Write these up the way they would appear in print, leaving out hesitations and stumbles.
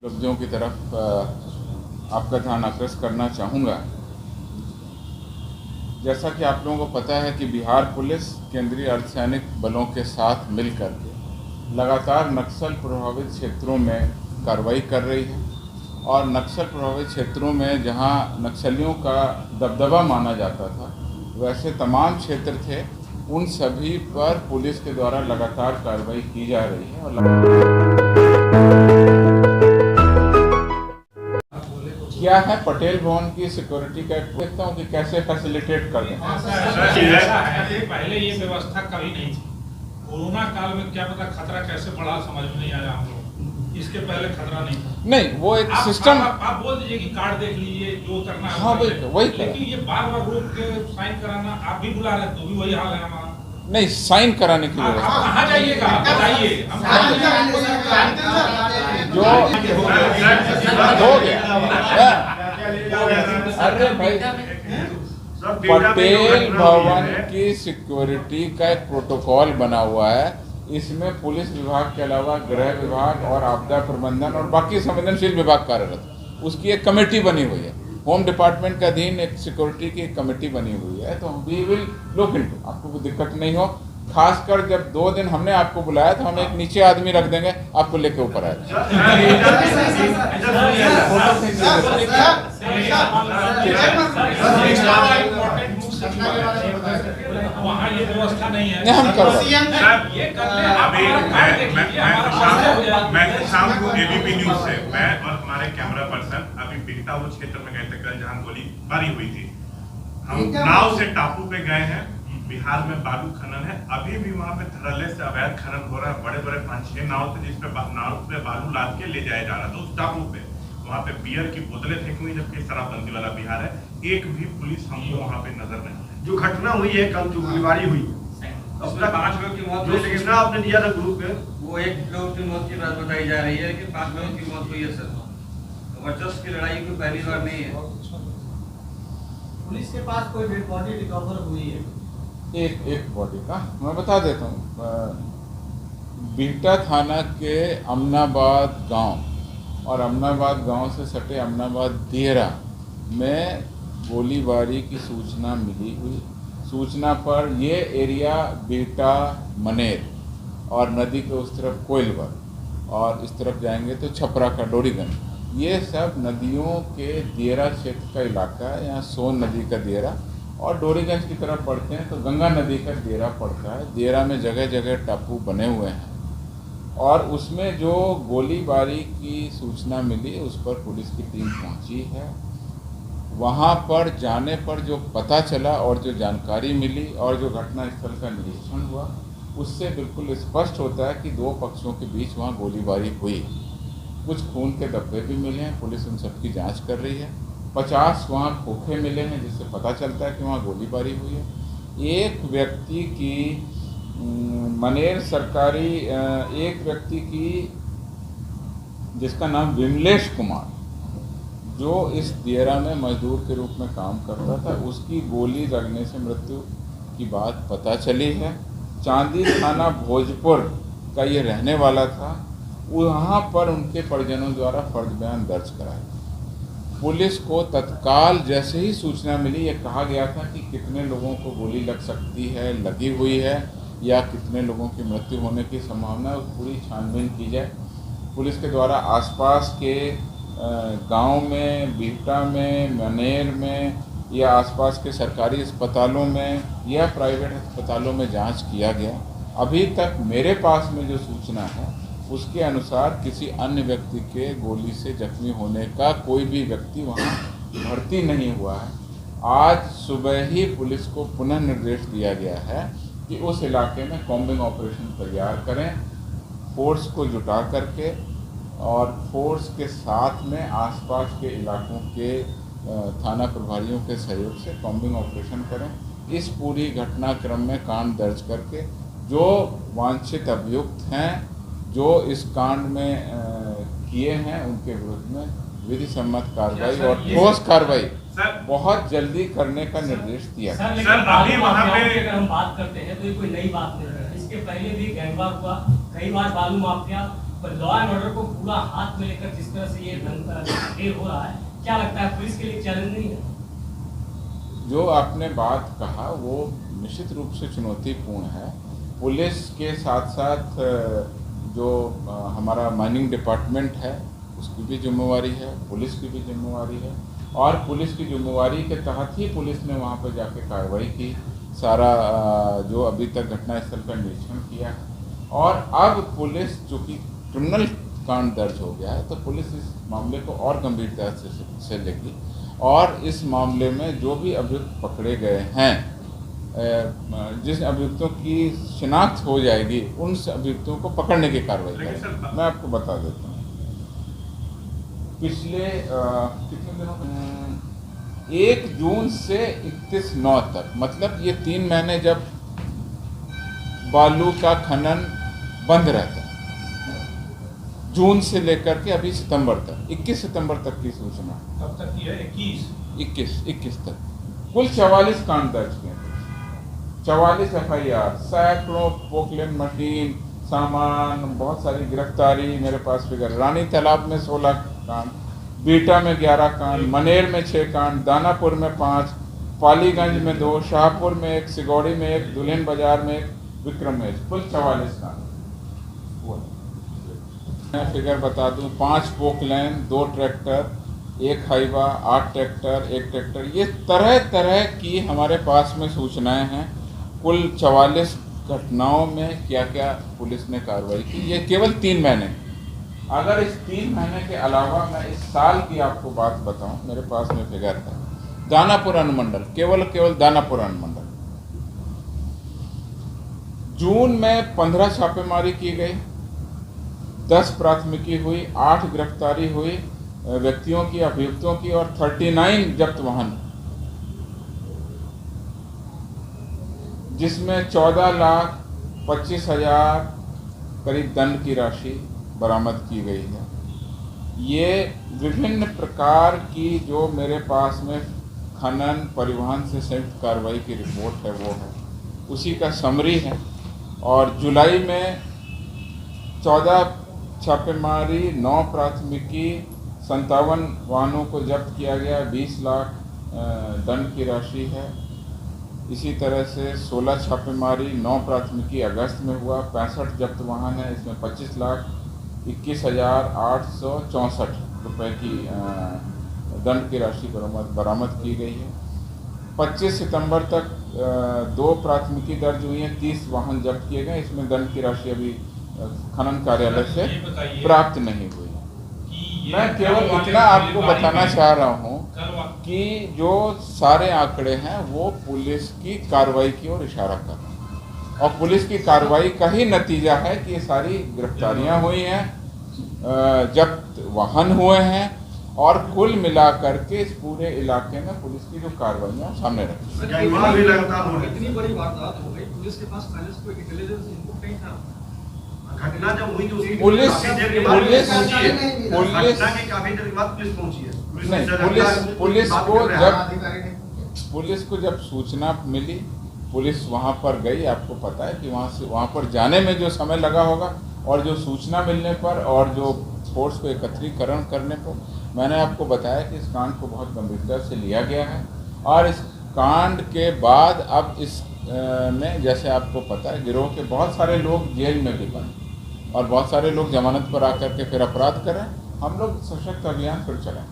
उपलब्धियों की तरफ आपका ध्यान आकर्षित करना चाहूँगा। जैसा कि आप लोगों को पता है कि बिहार पुलिस केंद्रीय अर्धसैनिक बलों के साथ मिलकर के लगातार नक्सल प्रभावित क्षेत्रों में कार्रवाई कर रही है और नक्सल प्रभावित क्षेत्रों में जहां नक्सलियों का दबदबा माना जाता था, वैसे तमाम क्षेत्र थे, उन सभी पर पुलिस के द्वारा लगातार कार्रवाई की जा रही है। और क्या है पटेल भवन की सिक्योरिटी का, देखता हूँ कि कैसे फैसिलिटेट कर दें। पहले ये व्यवस्था कभी नहीं थी। कोरोना काल में क्या पता खतरा कैसे बढ़ा, समझ में नहीं आया हम लोग। इसके पहले खतरा नहीं था। नहीं, वो एक सिस्टम आप बोल दीजिए कि कार्ड देख लीजिए, जो करना है। हाँ वही लेकिन ये बार बार रोक के साइन कराना, आप भी बुला रहे तो भी वही हाल है हमारा। नहीं, साइन कराने की आप कहाँ जाइएगा बताइए। जो हो गया। अरे भाई, पटेल भवन की सिक्योरिटी का एक प्रोटोकॉल बना हुआ है। इसमें पुलिस विभाग के अलावा गृह विभाग और आपदा प्रबंधन और बाकी संवेदनशील विभाग कार्यरत, उसकी एक कमेटी बनी हुई है। होम डिपार्टमेंट के अधीन एक सिक्योरिटी की कमेटी बनी हुई है। तो वी विल लुक इनटू, आपको कोई दिक्कत नहीं हो। खासकर जब 2 दिन हमने आपको बुलाया तो हम एक नीचे आदमी रख देंगे, आपको लेके ऊपर आए। वहाँ ये व्यवस्था नहीं है। हम मैं शाम को एबीपी न्यूज से मैं और हमारे कैमरा पर्सन अभी बिहटा वो क्षेत्र में गए थे कल, जहाँ गोलीबारी हुई थी। हम नाव से टापू पे गए हैं। बिहार में बालू खनन है, अभी भी वहाँ पे धड़ल्ले से अवैध खनन हो रहा है। बड़े बड़े 5-6 नाव थे, जिसपे नाव पे बालू लाद के ले जाया जा रहा था उस टापू पे। वहाँ पे बियर की बोतलें फेंकी हुई, जबकि शराबबंदी वाला बिहार है। एक भी पुलिस हमको वहाँ पे नजर नहीं आई। जो घटना हुई है कल, जो गोलीबारी हुई, अब तक 5 लोग की मौत हुई, लेकिन सूचना आपने दिया था ग्रुप में, वो 1 लोग की मौत की बात बताई जा रही है, लेकिन 5 लोगों की मौत हुई है सर। वर्चस्व की लड़ाई कोई पहली बार नहीं है। पुलिस के पास कोई डेड बॉडी रिकवर हुई है? एक बॉडी का मैं बता देता हूँ। बिहटा थाना के अमनाबाद गांव और अमनाबाद गांव से सटे अमनाबाद दिहरा में गोलीबारी की सूचना मिली हुई। सूचना पर ये एरिया बिहटा मनेर और नदी के उस तरफ कोइलवर और इस तरफ जाएंगे तो छपरा का डोरीगंज, ये सब नदियों के दियरा क्षेत्र का इलाका है। यहाँ सोन नदी का दियरा और डोरीगंज की तरफ पड़ते हैं तो गंगा नदी का दियरा पड़ता है। दियरा में जगह जगह टापू बने हुए हैं और उसमें जो गोलीबारी की सूचना मिली उस पर पुलिस की टीम पहुंची है। वहां पर जाने पर जो पता चला और जो जानकारी मिली और जो घटनास्थल का निरीक्षण हुआ, उससे बिल्कुल स्पष्ट होता है कि 2 पक्षों के बीच वहां गोलीबारी हुई। कुछ खून के धब्बे भी मिले हैं, पुलिस उन सबकी जांच कर रही है। 50 वहाँ खोखे मिले हैं, जिससे पता चलता है कि वहाँ गोलीबारी हुई है। एक व्यक्ति की मनेर सरकारी, एक व्यक्ति की जिसका नाम विमलेश कुमार, जो इस दियरा में मजदूर के रूप में काम करता था, उसकी गोली लगने से मृत्यु की बात पता चली है। चांदी थाना भोजपुर का ये रहने वाला था। वहाँ पर उनके परिजनों द्वारा फर्द बयान दर्ज कराया। पुलिस को तत्काल जैसे ही सूचना मिली, ये कहा गया था कि कितने लोगों को गोली लग सकती है, लगी हुई है, या कितने लोगों की मृत्यु होने की संभावना है, पूरी छानबीन की जाए। पुलिस के द्वारा आसपास के गांव में, बिहटा में, मनेर में या आसपास के सरकारी अस्पतालों में या प्राइवेट अस्पतालों में जांच किया गया। अभी तक मेरे पास में जो सूचना है उसके अनुसार किसी अन्य व्यक्ति के गोली से जख्मी होने का कोई भी व्यक्ति वहां भर्ती नहीं हुआ है। आज सुबह ही पुलिस को पुनः निर्देश दिया गया है कि उस इलाके में कॉम्बिंग ऑपरेशन तैयार करें, फोर्स को जुटा करके, और फोर्स के साथ में आसपास के इलाकों के थाना प्रभारियों के सहयोग से कॉम्बिंग ऑपरेशन करें। इस पूरी घटनाक्रम में कांड दर्ज करके जो वांछित अभियुक्त हैं, जो इस कांड में किए हैं, उनके विरुद्ध में विधि सम्मत कार्रवाई और ठोस कार्रवाई बहुत जल्दी करने का निर्देश दिया। सर अभी वहाँ पे अगर हम बात करते हैं तो ये कोई नई बात नहीं है। इसके पहले भी गैंगवार हुआ, कई बार बालू माफिया लॉ एंड ऑर्डर को पूरा हाथ में लेकर जिस तरह से ये ढेर हो रहा है, क्या लगता है पुलिस के लिए चैलेंज नहीं है? जो आपने बात कहा वो निश्चित रूप से चुनौतीपूर्ण है। पुलिस के साथ साथ जो हमारा माइनिंग डिपार्टमेंट है उसकी भी जिम्मेवारी है, पुलिस की भी जिम्मेवारी है, और पुलिस की जिम्मेवारी के तहत ही पुलिस ने वहाँ पर जाके कार्रवाई की, सारा जो अभी तक घटनास्थल का निरीक्षण किया है। और अब पुलिस चूँकि क्रिमिनल कांड दर्ज हो गया है तो पुलिस इस मामले को और गंभीरता से लेगी, और इस मामले में जो भी अभियुक्त पकड़े गए हैं, जिस अभियुक्तों की शिनाख्त हो जाएगी उन अभियुक्तों को पकड़ने की कार्रवाई करेंगे। मैं आपको बता देता हूँ, पिछले कितने दिनों 1 जून से 31/9 तक, मतलब ये 3 महीने जब बालू का खनन बंद रहता है, जून से लेकर के अभी सितंबर तक, 21 सितंबर तक की सूचना। कब तक की है? 21 तक कुल 44 कांड दर्ज किए, 44 FIR, सैकड़ों पोकलेन मशीन, सामान, बहुत सारी गिरफ्तारी। मेरे पास फिगर, रानी तालाब में 16 कांड, बीटा में 11 कांड, मनेर में 6 कांड, दानापुर में 5, पालीगंज में 2, शाहपुर में 1, सिगौड़ी में 1, दुल्हिन बाजार में 1, विक्रम में, कुल 44 कांड। मैं फिगर बता दूं, 5 Poclain, 2 tractor, 1 Hyva, 8 tractor, 1 tractor, ये तरह तरह की हमारे पास में सूचनाएं हैं। कुल 44 घटनाओं में क्या क्या पुलिस ने कार्रवाई की, ये केवल 3 महीने। अगर इस 3 महीने के अलावा मैं इस साल की आपको बात बताऊं, मेरे पास में फिगर है, दानापुर अनुमंडल, केवल दानापुर अनुमंडल, जून में 15 छापेमारी की गई, 10 प्राथमिकी हुई, 8 गिरफ्तारी हुई व्यक्तियों की, अभियुक्तों की, और 39 जब्त वाहन, जिसमें 14,25,000 करीब दंड की राशि बरामद की गई है। ये विभिन्न प्रकार की जो मेरे पास में खनन परिवहन से संयुक्त कार्रवाई की रिपोर्ट है वो है, उसी का समरी है। और जुलाई में 14 छापेमारी, 9 प्राथमिकी, 57 वाहनों को जब्त किया गया, 20 लाख दंड की राशि है। इसी तरह से 16 छापेमारी, 9 प्राथमिकी अगस्त में हुआ, 65 जब्त वाहन है, इसमें 25,21,864 रुपये की दंड की राशि बरामद की गई है। 25 सितंबर तक 2 प्राथमिकी दर्ज हुई हैं, 30 वाहन जब्त किए गए, इसमें दंड की राशि अभी खनन कार्यालय से प्राप्त नहीं हुई। मैं केवल इतना आपको बताना चाह रहा हूँ कि जो सारे आंकड़े हैं वो पुलिस की कार्रवाई की ओर इशारा कर रहे हैं, और पुलिस की कार्रवाई का ही नतीजा है कि ये सारी गिरफ्तारियां हुई हैं, जब्त वाहन हुए हैं, और कुल मिलाकर के इस पूरे इलाके में पुलिस की जो कार्रवाइयां सामने रखी। इतनी बड़ी वारदात हो गई, पुलिस के पास पहले से कोई इंटेलिजेंस इनपुट नहीं था। घटना जब हुई तो उसकी पुलिस घटना के काफी देर के बाद पुलिस पहुंची है। पुलिस को जब सूचना मिली, पुलिस वहां पर गई। आपको पता है कि वहां पर जाने में जो समय लगा होगा, और जो सूचना मिलने पर और जो फोर्स को एकत्रीकरण करने पर, मैंने आपको बताया कि इस कांड को बहुत गंभीरता से लिया गया है। और इस कांड के बाद अब इस में, जैसे आपको पता है, गिरोह के बहुत सारे लोग जेल में भी बने, और बहुत सारे लोग जमानत पर आकर के फिर अपराध करें। हम लोग सशक्त अभियान फिर चलाएं।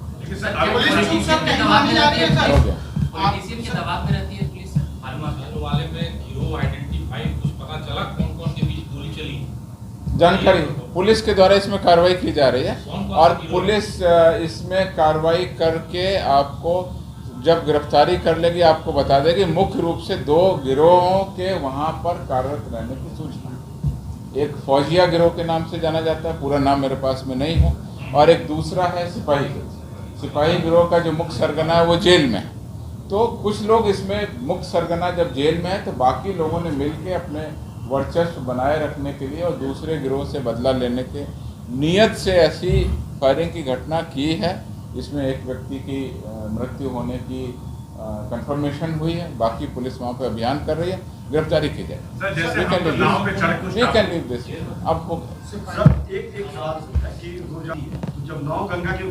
जानकारी पुलिस के द्वारा इसमें कार्रवाई की जा रही है, और पुलिस इसमें कार्रवाई करके आपको जब गिरफ्तारी कर लेगी आपको बता देगी। मुख्य रूप से 2 गिरोहों के वहां पर कार्यरत रहने की सूचना, एक फौजिया गिरोह के नाम से जाना जाता है, पूरा नाम मेरे पास में नहीं है, और एक दूसरा है सिपाही गिरोह का जो मुख्य सरगना है वो जेल में है। तो कुछ लोग इसमें मुख्य सरगना जब जेल में है तो बाकी लोगों ने मिलकर अपने वर्चस्व बनाए रखने के लिए और दूसरे गिरोह से बदला लेने के नियत से ऐसी फायरिंग की घटना की है। इसमें एक व्यक्ति की मृत्यु होने की कंफर्मेशन हुई है। बाकी पुलिस वहाँ पर अभियान कर रही है, गिरफ्तारी की जाए। सर जैसे हम लोग नाव पे चढ़ के वी कैन लीव दिस। आपको सर एक सवाल है कि वो जब नाव गंगा के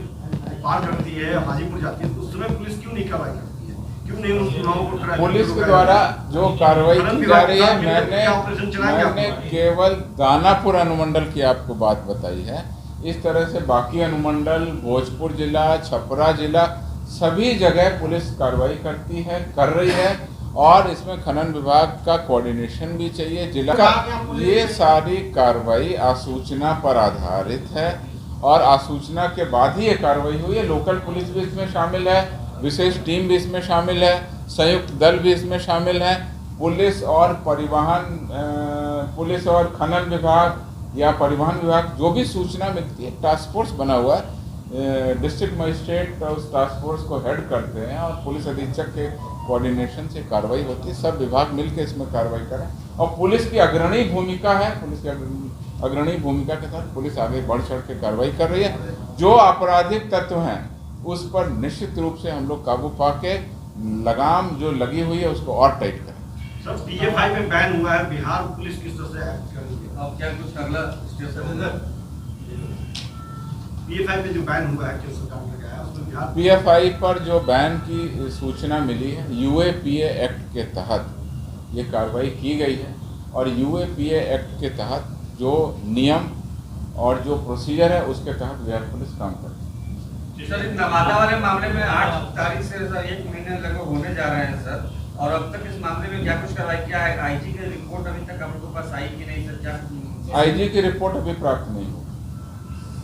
पार करती है हाजीपुर जाती है तो उस समय पुलिस क्यों नहीं कार्रवाई करती है, क्यों नहीं उस नाव को ट्रैक पुलिस के द्वारा जो कार्रवाई की जा रही है, मैंने केवल दानापुर अनुमंडल की आपको बात बताई है। इस तरह से बाकी अनुमंडल, भोजपुर जिला, छपरा जिला, सभी जगह पुलिस कार्रवाई करती है, कर रही है। और इसमें खनन विभाग का कोऑर्डिनेशन भी चाहिए जिला का। ये सारी कार्रवाई आसूचना पर आधारित है और आसूचना के बाद ही ये कार्रवाई हुई है। लोकल पुलिस भी इसमें शामिल है, विशेष टीम भी इसमें शामिल है, संयुक्त दल भी इसमें शामिल है। पुलिस और परिवहन, पुलिस और खनन विभाग या परिवहन विभाग जो भी सूचना मिलती है, टास्क फोर्स बना हुआ है। डिस्ट्रिक्ट मजिस्ट्रेट उस टास्क फोर्स को हेड करते हैं और पुलिस अधीक्षक के कोऑर्डिनेशन से कार्रवाई होती है। सब विभाग मिलकर इसमें कार्रवाई करें और पुलिस की अग्रणी भूमिका है। पुलिस की अग्रणी भूमिका के साथ पुलिस आगे बढ़ चढ़ के कार्रवाई कर रही है। जो आपराधिक तत्व हैं उस पर निश्चित रूप से हम लोग काबू पाके लगाम जो लगी हुई है उसको और टाइट करें। सर PFI में बैन हुआ है, बिहार पुलिस किस तरह से एक्ट करेगी? अब क्या कुछ अगला स्टेप PFI में जो बैन हुआ है केंद्र सरकार ने लगाया उसमें बिहार PFI पर जो बैन की सूचना मिली है, UAPA एक्ट के तहत ये कार्रवाई की गई है और UAPA एक्ट के तहत जो नियम और जो प्रोसीजर है उसके तहत बिहार पुलिस काम कर रही है। सर इस नवादा वाले मामले में 8 तारीख से सर 1 महीने लगभग होने जा रहे हैं सर, और अब तक इस मामले में क्या कुछ कार्रवाई किया है? IG की रिपोर्ट अभी तक हम लोगों के पास आई कि नहीं सर? क्या IG की रिपोर्ट अभी प्राप्त नहीं हुई।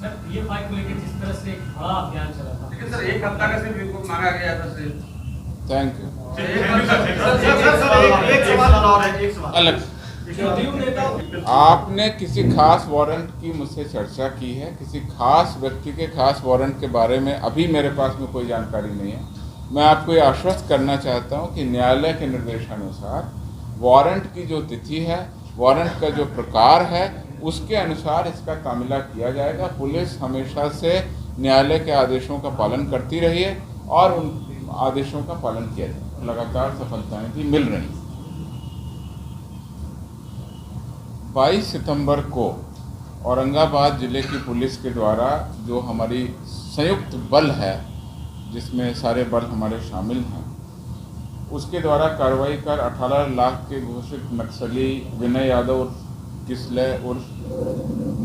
सर PFI को लेकर जिस तरह से एक बड़ा अभियान चला था, लेकिन सर 1 हफ्ता का सिर्फ रिपोर्ट मांगा गया था सर। Thank you. एक सवाल और है, एक सवाल अलग आपने किसी खास वारंट की मुझसे चर्चा की है, किसी खास व्यक्ति के खास वारंट के बारे में अभी मेरे पास में कोई जानकारी नहीं है। मैं आपको ये आश्वस्त करना चाहता हूँ कि न्यायालय के निर्देशानुसार वारंट की जो तिथि है, वारंट का जो प्रकार है, उसके अनुसार इसका तामीला किया जाएगा। पुलिस हमेशा से न्यायालय के आदेशों का पालन करती रही है और उन आदेशों का पालन किया जाए। लगातार सफलताएं भी मिल रही हैं। 22 सितंबर को औरंगाबाद जिले की पुलिस के द्वारा जो हमारी संयुक्त बल है, जिसमें सारे बल हमारे शामिल हैं, उसके द्वारा कार्रवाई कर 18 लाख के घोषित नक्सली विनय यादव उर्फ किसले उर्फ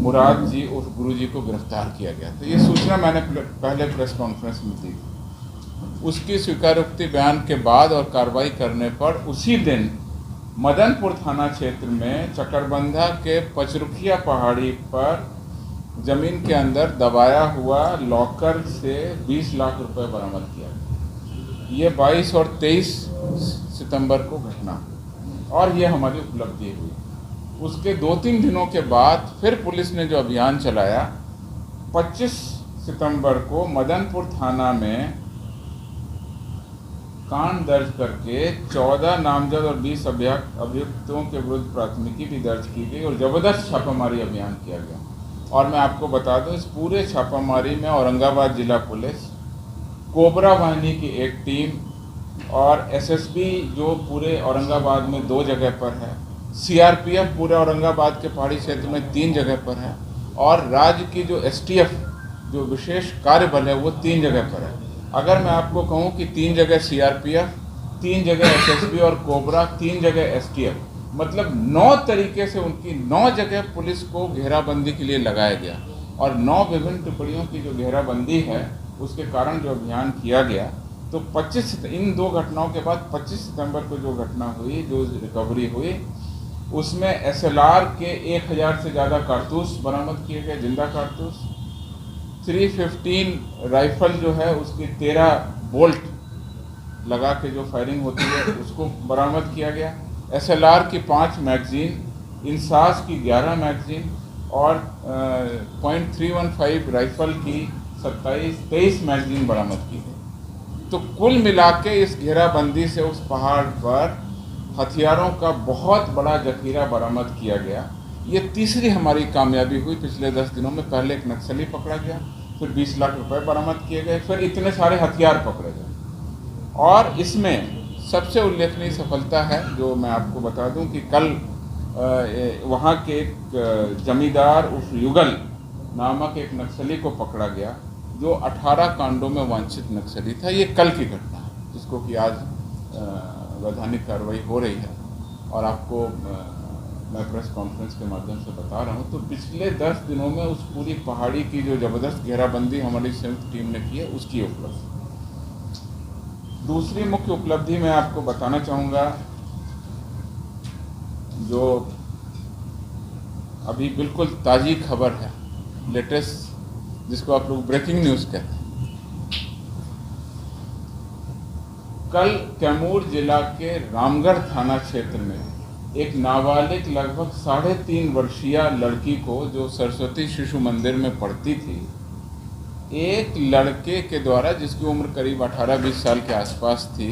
मुराद जी उर्फ गुरु जी को गिरफ्तार किया गया। तो ये सूचना मैंने पहले प्रेस कॉन्फ्रेंस में दी। उसकी स्वीकारोक्ति बयान के बाद और कार्रवाई करने पर उसी दिन मदनपुर थाना क्षेत्र में चकरबंधा के पचरुखिया पहाड़ी पर जमीन के अंदर दबाया हुआ लॉकर से 20 लाख रुपए बरामद किया गया। ये 22 और 23 सितंबर को घटना और ये हमारी उपलब्धि हुई। उसके 2-3 दिनों के बाद फिर पुलिस ने जो अभियान चलाया, 25 सितंबर को मदनपुर थाना में कांड दर्ज करके 14 नामजद और 20 अभियुक्तों के विरुद्ध प्राथमिकी भी दर्ज की गई और जबरदस्त छापामारी अभियान किया गया। और मैं आपको बता दूं, इस पूरे छापामारी में औरंगाबाद जिला पुलिस, कोबरा वाहिनी की एक टीम और SSB जो पूरे औरंगाबाद में 2 जगह पर है, CRPF पूरे औरंगाबाद के पहाड़ी क्षेत्र में 3 जगह पर है और राज्य की जो STF जो विशेष कार्य बल है वो 3 जगह पर है। अगर मैं आपको कहूं कि 3 जगह CRPF, 3 जगह SSB और कोबरा, 3 जगह STF, मतलब 9 तरीके से उनकी 9 जगह पुलिस को घेराबंदी के लिए लगाया गया और 9 विभिन्न टुकड़ियों की जो घेराबंदी है उसके कारण जो अभियान किया गया। तो 25 इन 2 घटनाओं के बाद 25 सितंबर को जो घटना हुई, जो रिकवरी हुई, उसमें SLR के 1000 से ज़्यादा कारतूस बरामद किए गए, जिंदा कारतूस। 315 राइफल जो है उसकी 13 बोल्ट लगा के जो फायरिंग होती है उसको बरामद किया गया। SLR की 5 मैगजीन, इंसास की 11 मैगजीन और .315 राइफल की 23 मैगजीन बरामद की गई। तो कुल मिला के इस घेराबंदी से उस पहाड़ पर हथियारों का बहुत बड़ा जखीरा बरामद किया गया। ये तीसरी हमारी कामयाबी हुई पिछले 10 दिनों में। पहले एक नक्सली पकड़ा गया, फिर 20 लाख रुपए बरामद किए गए, फिर इतने सारे हथियार पकड़े गए और इसमें सबसे उल्लेखनीय सफलता है जो मैं आपको बता दूं कि कल वहाँ के एक जमींदार उर्फ युगल नामक एक नक्सली को पकड़ा गया जो 18 कांडों में वांछित नक्सली था। ये कल की घटना है जिसको कि आज वैधानिक कार्रवाई हो रही है और आपको मैं प्रेस कॉन्फ्रेंस के माध्यम से बता रहा हूँ। तो पिछले 10 दिनों में उस पूरी पहाड़ी की जो ज़बरदस्त घेराबंदी हमारी संयुक्त टीम ने की है उसकी उपलब्धि। दूसरी मुख्य उपलब्धि मैं आपको बताना चाहूँगा जो अभी बिल्कुल ताज़ी खबर है, लेटेस्ट, जिसको आप लोग ब्रेकिंग न्यूज़ कहते हैं। कल कैमूर जिला के रामगढ़ थाना क्षेत्र में एक नाबालिग लगभग 3.5 वर्षीय लड़की को जो सरस्वती शिशु मंदिर में पढ़ती थी, एक लड़के के द्वारा जिसकी उम्र करीब 18-20 साल के आसपास थी,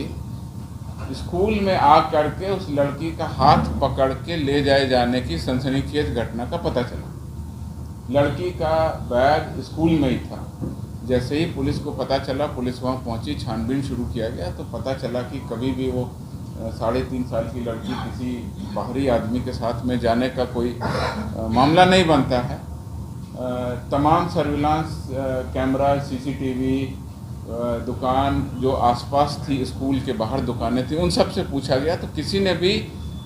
स्कूल में आ करके उस लड़की का हाथ पकड़ के ले जाए जाने की सनसनीखेज घटना का पता चला। लड़की का बैग स्कूल में ही था। जैसे ही पुलिस को पता चला, पुलिस वहाँ पहुँची, छानबीन शुरू किया गया तो पता चला कि कभी भी वो 3.5 साल की लड़की किसी बाहरी आदमी के साथ में जाने का कोई मामला नहीं बनता है। तमाम सर्विलांस कैमरा, सीसीटीवी, दुकान जो आसपास थी, स्कूल के बाहर दुकानें थी, उन सब से पूछा गया तो किसी ने भी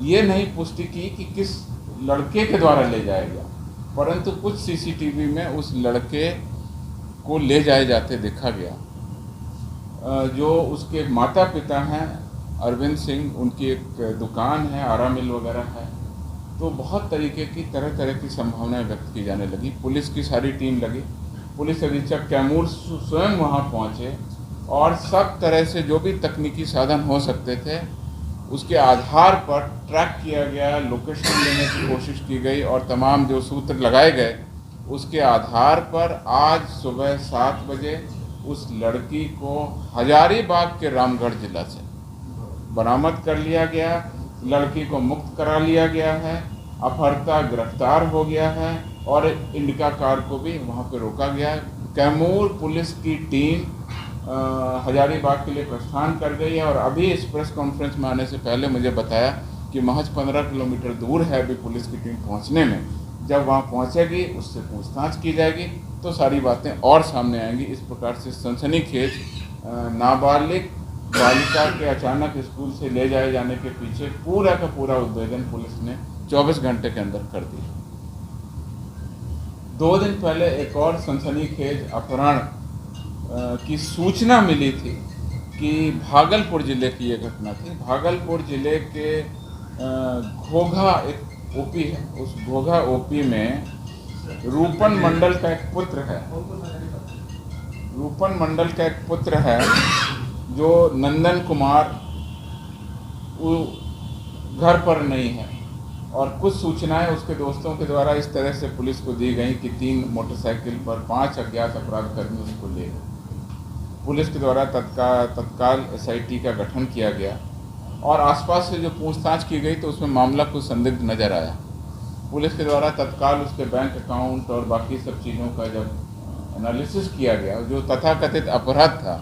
ये नहीं पुष्टि की कि किस लड़के के द्वारा ले जाया गया, परंतु कुछ सीसीटीवी में उस लड़के को ले जाए जाते देखा गया। जो उसके माता पिता हैं अरविंद सिंह, उनकी एक दुकान है, आरा मिल वगैरह है। तो बहुत तरीके की तरह तरह की संभावनाएं व्यक्त की जाने लगी। पुलिस की सारी टीम लगी, पुलिस अधीक्षक कैमूर स्वयं वहां पहुंचे और सब तरह से जो भी तकनीकी साधन हो सकते थे उसके आधार पर ट्रैक किया गया, लोकेशन लेने की कोशिश की गई और तमाम जो सूत्र लगाए गए उसके आधार पर आज सुबह 7 बजे उस लड़की को हजारीबाग के रामगढ़ जिला से बरामद कर लिया गया। लड़की को मुक्त करा लिया गया है, अपहर्ता गिरफ्तार हो गया है और इंडिका कार को भी वहाँ पे रोका गया है। कैमूर पुलिस की टीम हजारीबाग के लिए प्रस्थान कर गई है और अभी इस प्रेस कॉन्फ्रेंस में आने से पहले मुझे बताया कि महज 15 किलोमीटर दूर है अभी पुलिस की टीम पहुँचने में। जब वहाँ पहुँचेगी उससे पूछताछ की जाएगी तो सारी बातें और सामने आएंगी। इस प्रकार से सनसनीखेज नाबालिग बालिका के अचानक स्कूल से ले जाए जाने के पीछे पूरा का पूरा उद्भेदन पुलिस ने 24 घंटे के अंदर कर दिया। 2 दिन पहले एक और सनसनीखेज अपहरण की सूचना मिली थी कि भागलपुर जिले की ये घटना थी। भागलपुर जिले के घोघा एक ओपी है, उस घोघा ओपी में रूपन मंडल का एक पुत्र है। रूपन मंडल का एक पुत्र है जो नंदन कुमार, वो घर पर नहीं है और कुछ सूचनाएं उसके दोस्तों के द्वारा इस तरह से पुलिस को दी गई कि 3 मोटरसाइकिल पर 5 अज्ञात अपराधकर्मी उसको ले गए। पुलिस के द्वारा तत्काल SIT का गठन किया गया और आसपास से जो पूछताछ की गई तो उसमें मामला कुछ संदिग्ध नजर आया। पुलिस के द्वारा तत्काल उसके बैंक अकाउंट और बाकी सब चीज़ों का जब एनालिसिस किया गया, जो तथाकथित अपराध था,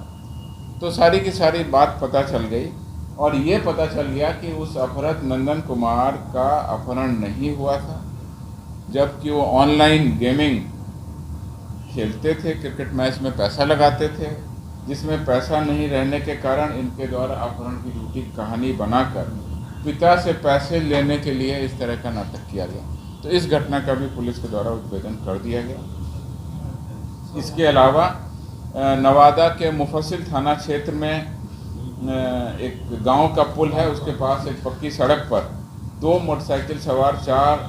तो सारी की सारी बात पता चल गई और ये पता चल गया कि उस अपहृत नंदन कुमार का अपहरण नहीं हुआ था, जबकि वो ऑनलाइन गेमिंग खेलते थे, क्रिकेट मैच में पैसा लगाते थे, जिसमें पैसा नहीं रहने के कारण इनके द्वारा अपहरण की झूठी कहानी बनाकर पिता से पैसे लेने के लिए इस तरह का नाटक किया गया। तो इस घटना का भी पुलिस के द्वारा उद्भेदन कर दिया गया। इसके अलावा नवादा के मुफस्सिल थाना क्षेत्र में एक गांव का पुल है, उसके पास एक पक्की सड़क पर 2 मोटरसाइकिल सवार 4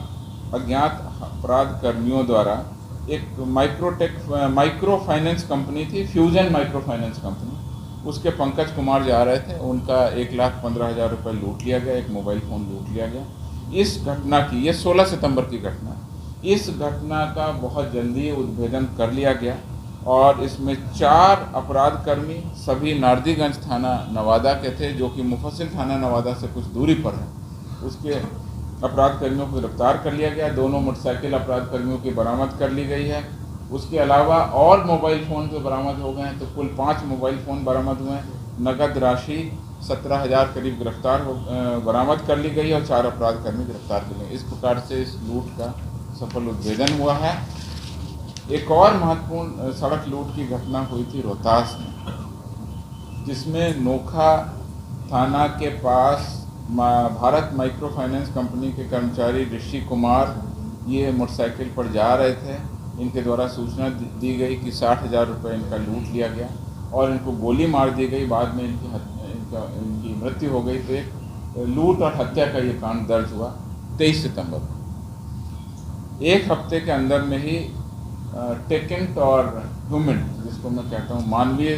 अज्ञात अपराध कर्मियों द्वारा एक माइक्रो फाइनेंस कंपनी थी, फ्यूजन माइक्रो फाइनेंस कंपनी, उसके पंकज कुमार जा रहे थे, उनका 1,15,000 रुपये लूट लिया गया, एक मोबाइल फ़ोन लूट लिया गया। इस घटना की, ये 16 सितंबर की घटना है, इस घटना का बहुत जल्दी उद्भेदन कर लिया गया और इसमें 4 अपराधकर्मी सभी नारदीगंज थाना नवादा के थे, जो कि मुफस्सिल थाना नवादा से कुछ दूरी पर है। उसके अपराधकर्मियों को गिरफ्तार कर लिया गया। 2 मोटरसाइकिल अपराधकर्मियों की बरामद कर ली गई है। उसके अलावा और मोबाइल फ़ोन जो बरामद हो गए हैं, तो कुल 5 मोबाइल फ़ोन बरामद हुए हैं, नगद राशि 17,000 करीब बरामद कर ली गई और 4 अपराधकर्मी गिरफ्तार कर लिए। इस प्रकार से इस लूट का सफल उद्भेदन हुआ है। एक और महत्वपूर्ण सड़क लूट की घटना हुई थी रोहतास में, जिसमें नोखा थाना के पास भारत माइक्रो फाइनेंस कंपनी के कर्मचारी ऋषि कुमार ये मोटरसाइकिल पर जा रहे थे। इनके द्वारा सूचना दी गई कि 60,000 रुपये इनका लूट लिया गया और इनको गोली मार दी गई। बाद में इनकी मृत्यु हो गई। तो एक लूट और हत्या का ये कांड दर्ज हुआ 23 सितंबर को। एक हफ्ते के अंदर में ही टेकेंट और ह्यूमन, जिसको मैं कहता हूँ मानवीय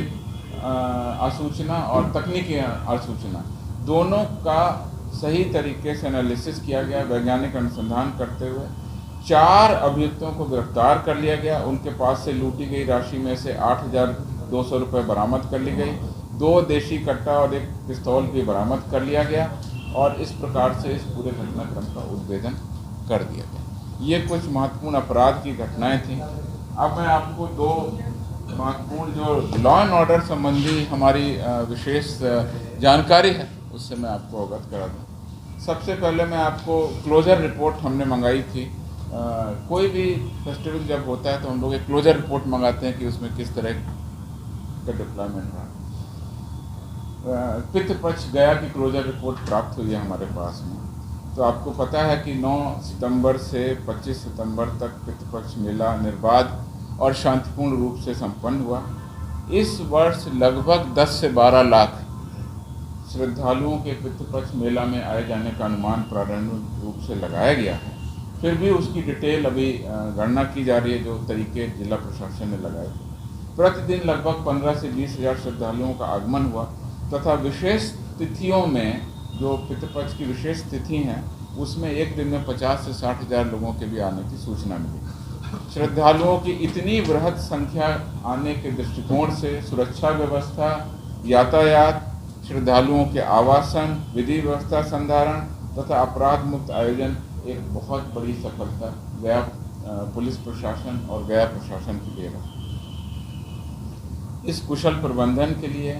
आसूचना और तकनीकी आसूचना, दोनों का सही तरीके से एनालिसिस किया गया। वैज्ञानिक अनुसंधान करते हुए 4 अभियुक्तों को गिरफ्तार कर लिया गया। उनके पास से लूटी गई राशि में से 8,200 रुपये बरामद कर ली गई। 2 देशी कट्टा और 1 पिस्तौल भी बरामद कर लिया गया और इस प्रकार से इस पूरे घटनाक्रम का उद्भेदन कर दिया गया। ये कुछ महत्वपूर्ण अपराध की घटनाएं थीं। अब मैं आपको 2 महत्वपूर्ण जो लॉ एंड ऑर्डर संबंधी हमारी विशेष जानकारी है उससे मैं आपको अवगत करा दूँ। सबसे पहले मैं आपको क्लोजर रिपोर्ट हमने मंगाई थी। कोई भी फेस्टिवल जब होता है तो हम लोग एक क्लोजर रिपोर्ट मंगाते हैं कि उसमें किस तरह का डिप्लॉयमेंट रहा। पितृपक्ष गया की क्लोजर रिपोर्ट प्राप्त हुई है हमारे पास में। तो आपको पता है कि 9 सितंबर से 25 सितंबर तक पितृपक्ष मेला निर्बाध और शांतिपूर्ण रूप से संपन्न हुआ। इस वर्ष लगभग 10 से 12 लाख श्रद्धालुओं के पितृपक्ष मेला में आए जाने का अनुमान प्रारंभिक रूप से लगाया गया है। फिर भी उसकी डिटेल अभी गणना की जा रही है, जो तरीके जिला प्रशासन ने लगाए। प्रतिदिन लगभग 15 से 20,000 श्रद्धालुओं का आगमन हुआ तथा विशेष तिथियों में, जो पितृपक्ष की विशेष तिथि हैं, उसमें एक दिन में 50 से 60,000 लोगों के भी आने की सूचना मिली। श्रद्धालुओं की इतनी बृहद संख्या आने के दृष्टिकोण से सुरक्षा व्यवस्था, यातायात, श्रद्धालुओं के आवासन, विधि व्यवस्था संधारण तथा अपराध मुक्त आयोजन एक बहुत बड़ी सफलता गया पुलिस प्रशासन और गया प्रशासन की देन है। इस कुशल प्रबंधन के लिए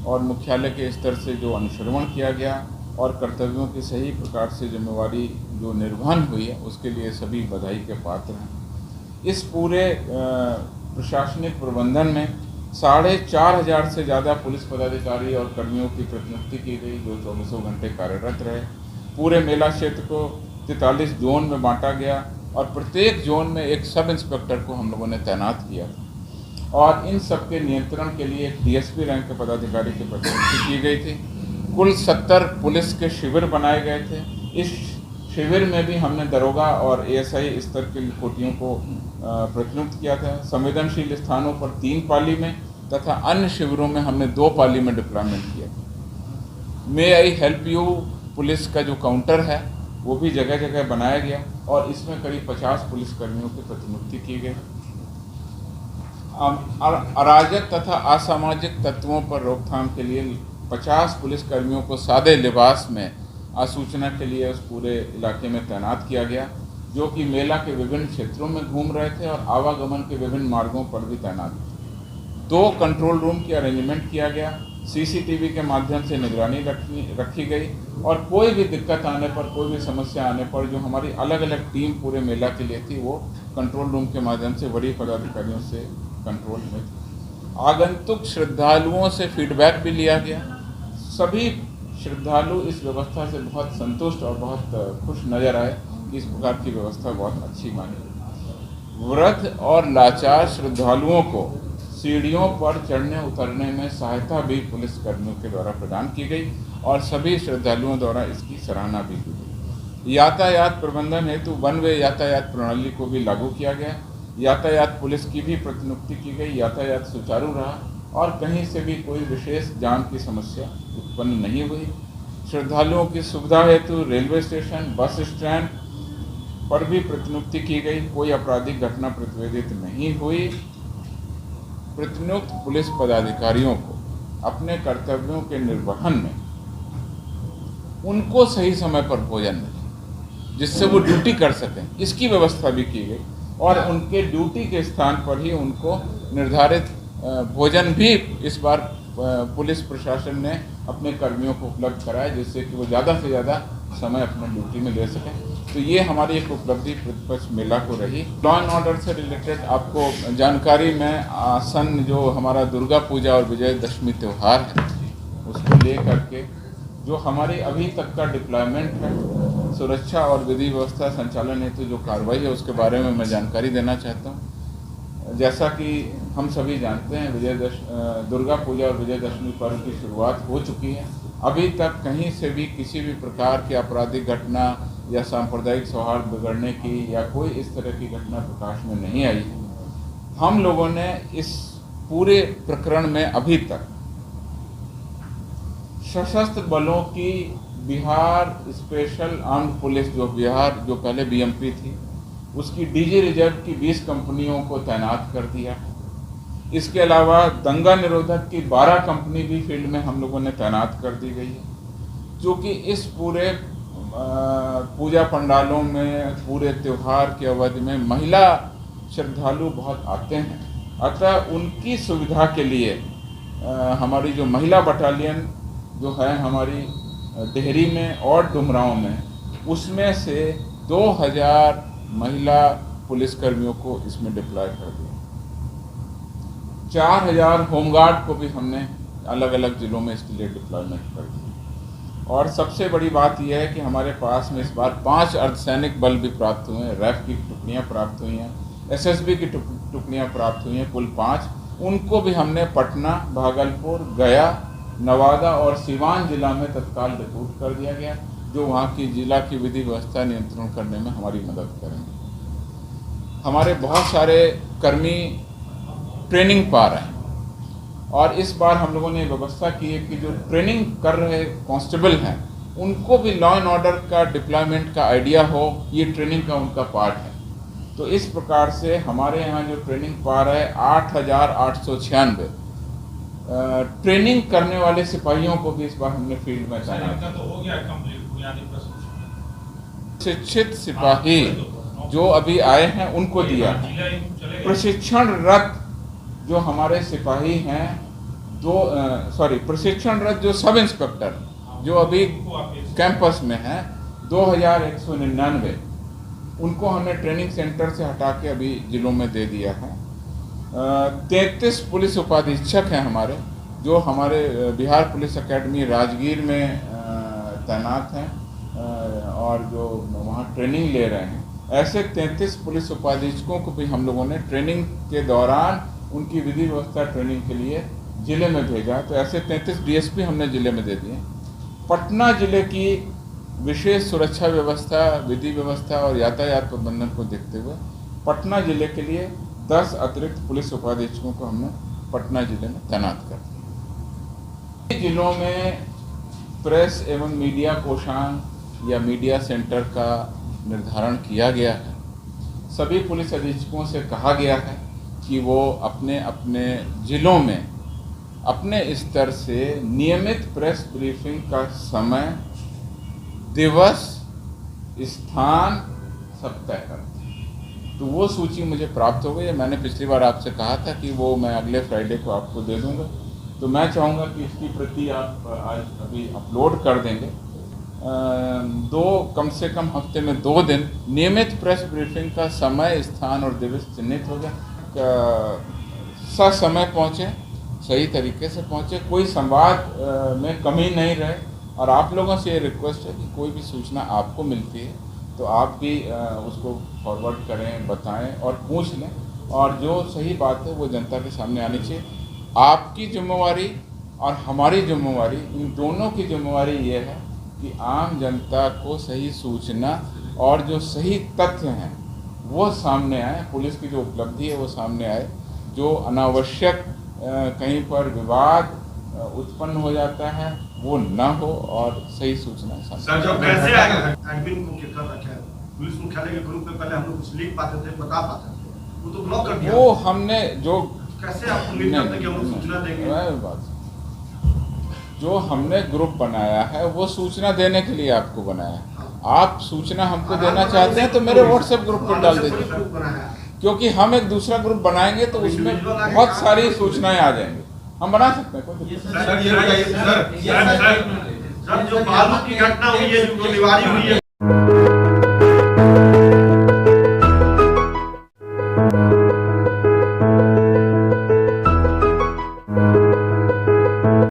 और मुख्यालय के स्तर से जो अनुश्रवण किया गया और कर्तव्यों की सही प्रकार से जिम्मेवारी जो निर्वहन हुई है, उसके लिए सभी बधाई के पात्र हैं। इस पूरे प्रशासनिक प्रबंधन में 4,500 से ज़्यादा पुलिस पदाधिकारी और कर्मियों की प्रतिनियुक्ति की गई, जो 24 घंटे कार्यरत रहे। पूरे मेला क्षेत्र को 43 जोन में बांटा गया और प्रत्येक जोन में एक सब इंस्पेक्टर को हम लोगों ने तैनात किया और इन सब के नियंत्रण के लिए एक डीएसपी रैंक के पदाधिकारी की प्रतिनियुक्ति की गई थी। कुल 70 पुलिस के शिविर बनाए गए थे। इस शिविर में भी हमने दरोगा और एएसआई स्तर के कोटियों को प्रतिनियुक्त किया था। संवेदनशील स्थानों पर 3 पाली में तथा अन्य शिविरों में हमने 2 पाली में डिप्लॉयमेंट किया। मे आई हेल्प यू पुलिस का जो काउंटर है वो भी जगह जगह बनाया गया और इसमें करीब 50 पुलिसकर्मियों की प्रतिनियुक्ति की गई। अराजक तथा असामाजिक तत्वों पर रोकथाम के लिए 50 पुलिसकर्मियों को सादे लिबास में आसूचना के लिए उस पूरे इलाके में तैनात किया गया, जो कि मेला के विभिन्न क्षेत्रों में घूम रहे थे और आवागमन के विभिन्न मार्गों पर भी तैनात थे। 2 कंट्रोल रूम की अरेंजमेंट किया गया। सीसीटीवी के माध्यम से निगरानी रखी गई और कोई भी दिक्कत आने पर, कोई भी समस्या आने पर जो हमारी अलग अलग टीम पूरे मेला के लिए थी, वो कंट्रोल रूम के माध्यम से वरीय पदाधिकारियों से कंट्रोल में थी। आगंतुक श्रद्धालुओं से फीडबैक भी लिया गया। सभी श्रद्धालु इस व्यवस्था से बहुत संतुष्ट और बहुत खुश नजर आए कि इस प्रकार की व्यवस्था बहुत अच्छी मानी। वृद्ध और लाचार श्रद्धालुओं को सीढ़ियों पर चढ़ने उतरने में सहायता भी पुलिसकर्मियों के द्वारा प्रदान की गई और सभी श्रद्धालुओं द्वारा इसकी सराहना भी की गई। यातायात प्रबंधन हेतु वन वे यातायात प्रणाली को भी लागू किया गया। यातायात पुलिस की भी प्रतिनियुक्ति की गई। यातायात सुचारू रहा और कहीं से भी कोई विशेष जाम की समस्या उत्पन्न नहीं हुई। श्रद्धालुओं की सुविधा हेतु रेलवे स्टेशन, बस स्टैंड पर भी प्रतिनियुक्ति की गई। कोई आपराधिक घटना प्रतिवेदित नहीं हुई। प्रतिनियुक्त पुलिस पदाधिकारियों को अपने कर्तव्यों के निर्वहन में उनको सही समय पर भोजन मिले, जिससे वो ड्यूटी कर सकें, इसकी व्यवस्था भी की गई और उनके ड्यूटी के स्थान पर ही उनको निर्धारित भोजन भी इस बार पुलिस प्रशासन ने अपने कर्मियों को उपलब्ध कराया, जिससे कि वो ज़्यादा से ज़्यादा समय अपने ड्यूटी में दे सकें। तो ये हमारी एक उपलब्धि प्रतिपक्ष मेला को रही। लॉ एंड ऑर्डर से रिलेटेड आपको जानकारी में आसन जो हमारा दुर्गा पूजा और विजयदशमी त्यौहार है, उसको ले करके जो हमारी अभी तक का डिप्लॉयमेंट है, सुरक्षा और विधि व्यवस्था संचालन हेतु जो कार्रवाई है, उसके बारे में मैं जानकारी देना चाहता हूँ। जैसा कि हम सभी जानते हैं, दुर्गा पूजा और विजयदशमी पर्व की शुरुआत हो चुकी है। अभी तक कहीं से भी किसी भी प्रकार की आपराधिक घटना या सांप्रदायिक सौहार्द बिगड़ने की या कोई इस तरह की घटना प्रकाश में नहीं आई है। हम लोगों ने इस पूरे प्रकरण में अभी तक सशस्त्र बलों की बिहार स्पेशल आर्म्ड पुलिस, जो बिहार पहले बीएमपी थी, उसकी डीजी रिजर्व की 20 कंपनियों को तैनात कर दिया। इसके अलावा दंगा निरोधक की 12 कंपनी भी फील्ड में हम लोगों ने तैनात कर दी गई है, जो कि इस पूरे पूजा पंडालों में, पूरे त्यौहार की अवधि में महिला श्रद्धालु बहुत आते हैं। अतः उनकी सुविधा के लिए हमारी जो महिला बटालियन जो है हमारी देहरी में और डुमरांव में, उसमें से 2000 महिला पुलिसकर्मियों को इसमें डिप्लॉय कर दिया। 4000 होमगार्ड को भी हमने अलग अलग ज़िलों में इसके लिए डिप्लॉयमेंट कर दिया। और सबसे बड़ी बात यह है कि हमारे पास में इस बार 5 अर्धसैनिक बल भी प्राप्त हुए हैं। रैफ की टुकड़ियाँ प्राप्त हुई हैं, एसएसबी की टुकड़ियाँ प्राप्त हुई हैं, कुल 5। उनको भी हमने पटना, भागलपुर, गया, नवादा और सिवान जिला में तत्काल रिक्रूट कर दिया गया, जो वहाँ की जिला की विधि व्यवस्था नियंत्रण करने में हमारी मदद करेंगे। हमारे बहुत सारे कर्मी ट्रेनिंग पा रहे हैं और इस बार हम लोगों ने व्यवस्था की है कि जो ट्रेनिंग कर रहे कांस्टेबल हैं, उनको भी लॉ एंड ऑर्डर का डिप्लॉयमेंट का आइडिया हो, ये ट्रेनिंग का उनका पार्ट है। तो इस प्रकार से हमारे यहाँ जो ट्रेनिंग पा रहे 8896 ट्रेनिंग करने वाले सिपाहियों को भी इस बार हमने फील्ड में तैनात तो हो गया कंप्लीट बुनियादी प्रशिक्षित सिपाही जो अभी आए हैं उनको दिया। प्रशिक्षणरत जो हमारे सिपाही हैं, प्रशिक्षणरत जो सब इंस्पेक्टर जो अभी कैंपस में हैं 2199, उनको हमने ट्रेनिंग सेंटर से हटा के अभी जिलों में दे दिया है। 33 पुलिस उपाधीक्षक हैं हमारे, जो हमारे बिहार पुलिस एकेडमी राजगीर में तैनात हैं और जो वहाँ ट्रेनिंग ले रहे हैं। ऐसे 33 पुलिस उपाधीक्षकों को भी हम लोगों ने ट्रेनिंग के दौरान उनकी विधि व्यवस्था ट्रेनिंग के लिए ज़िले में भेजा। तो ऐसे 33 डीएसपी हमने ज़िले में दे दिए। पटना ज़िले की विशेष सुरक्षा व्यवस्था, विधि व्यवस्था और यातायात प्रबंधन को देखते हुए पटना ज़िले के लिए 10 अतिरिक्त पुलिस उपाधीक्षकों को हमने पटना ज़िले में तैनात कर दिया। जिलों में प्रेस एवं मीडिया कोषांग या मीडिया सेंटर का निर्धारण किया गया है। सभी पुलिस अधीक्षकों से कहा गया है कि वो अपने अपने ज़िलों में अपने स्तर से नियमित प्रेस ब्रीफिंग का समय, दिवस, स्थान सब तय करें। तो वो सूची मुझे प्राप्त हो गई है। मैंने पिछली बार आपसे कहा था कि वो मैं अगले फ्राइडे को आपको दे दूंगा। तो मैं चाहूँगा कि इसकी प्रति आप आज अभी अपलोड कर देंगे। कम से कम हफ्ते में 2 दिन नियमित प्रेस ब्रीफिंग का समय, स्थान और दिवस चिन्हित हो जाए। ससमय पहुँचे, सही तरीके से पहुँचे, कोई संवाद में कमी नहीं रहे। और आप लोगों से ये रिक्वेस्ट है कि कोई भी सूचना आपको मिलती है तो आप भी उसको फॉरवर्ड करें, बताएं और पूछ लें। और जो सही बात है वो जनता के सामने आनी चाहिए। आपकी जिम्मेवारी और हमारी जिम्मेवारी, इन दोनों की जिम्मेवारी ये है कि आम जनता को सही सूचना और जो सही तथ्य हैं वो सामने आए, पुलिस की जो उपलब्धि है वो सामने आए, जो अनावश्यक कहीं पर विवाद उत्पन्न हो जाता है वो न हो और सही सूचना सर जब कैसे आएगा एडमिन को क्या कर रखा है पुलिस मुख्यालय के ग्रुप में, पहले हम लोग कुछ लिख पाते थे, बता पाते थे, वो तो ब्लॉक कर दिया। वो हमने जो कैसे आपको उम्मीद करते कि हम लोग सूचना देंगे? बात जो हमने ग्रुप बनाया है वो सूचना देने के लिए आपको बनाया है। आप सूचना हमको देना चाहते हैं तो मेरे व्हाट्सएप ग्रुप पर डाल दीजिए, क्योंकि हम एक दूसरा ग्रुप बनाएंगे तो उसमें बहुत सारी सूचनाएं आ जाएंगी। हम बना सकते हैं, कोई दिक्कत नहीं। सर ये बताइए सर, जो बालू की घटना हुई है, जो गोलीबारी हुई है